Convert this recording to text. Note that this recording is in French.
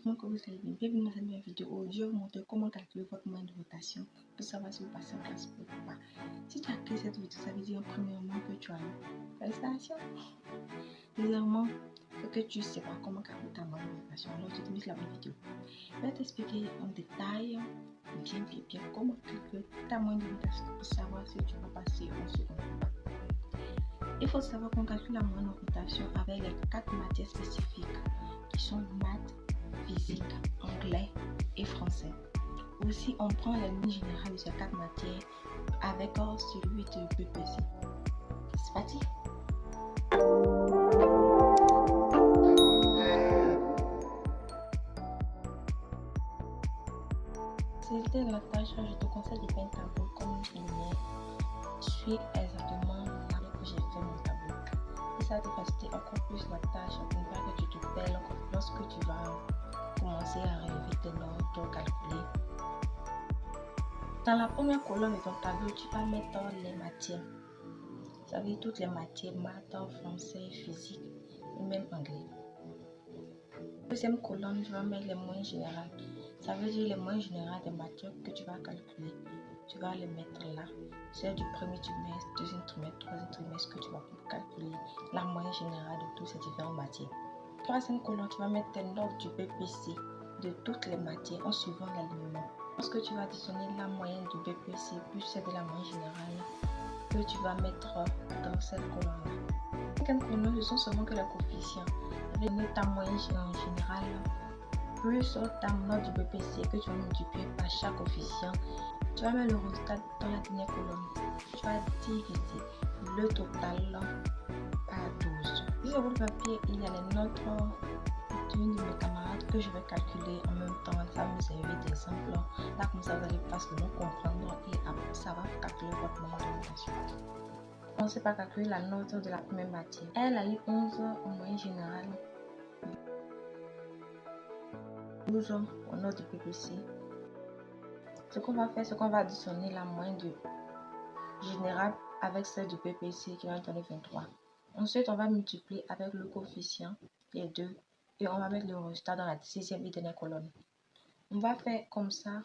monde, que vous allez bien. Bienvenue dans cette nouvelle vidéo. Je vais vous montrer comment calculer votre moyenne de rotation pour savoir si vous passez en classe ou pas. Si tu as créé cette vidéo, ça veut dire premièrement que tu as eu. Félicitations. Deuxièmement, c'est que tu sais pas comment calculer ta moyenne de rotation. Alors, je te mets la bonne vidéo. Je vais t'expliquer en détail, bien comment calculer ta moyenne de rotation pour savoir si tu vas passer en seconde ou pas. Il faut savoir qu'on calcule la moyenne de rotation avec les 4 matières spécifiques qui sont maths, physique, anglais et français. Aussi, on prend la ligne générale de ces 4 matières avec celui de BPC. C'est parti. C'était la tâche, je te conseille de faire un tableau comme une ligne. Suis exactement là que j'ai fait mon tableau. Et ça te facilite encore plus la tâche pour ne pas que tu te perds lorsque tu vas commencer à relever tes notes, calculer. Dans la première colonne de ton tableau, tu vas mettre les matières. Ça veut dire toutes les matières, maths, français, physique et même anglais. Deuxième colonne, tu vas mettre les moyennes générales. Ça veut dire les moyennes générales des matières que tu vas calculer. Tu vas les mettre là. Celle du premier trimestre, deuxième trimestre, troisième trimestre que tu vas calculer la moyenne générale de toutes ces différentes matières. Troisième colonne, tu vas mettre tes notes du BPC de toutes les matières en suivant l'alignement. Lorsque tu vas additionner la moyenne du BPC plus celle de la moyenne générale que tu vas mettre dans cette colonne-là. Cinquième colonne, ce sont seulement que les coefficients. Avec ta moyenne générale plus ta note du BPC que tu vas multiplier par chaque coefficient. Tu vas mettre le résultat dans la dernière colonne. Tu vas diviser le total par 12. Sur le papier, il y a les notes d'une de mes camarades que je vais calculer en même temps. Ça va me servir d'exemple. Là, comme ça, vous allez facilement comprendre et après, ça va calculer votre moyenne de rotation. Commencez par calculer la note de la première matière. Elle a eu 11 en moyenne générale, 12 en note du PPC. Ce qu'on va faire, c'est qu'on va additionner la moyenne de générale avec celle du PPC qui va donner 23. Ensuite, on va multiplier avec le coefficient, les deux, et on va mettre le résultat dans la sixième et dernière colonne. On va faire comme ça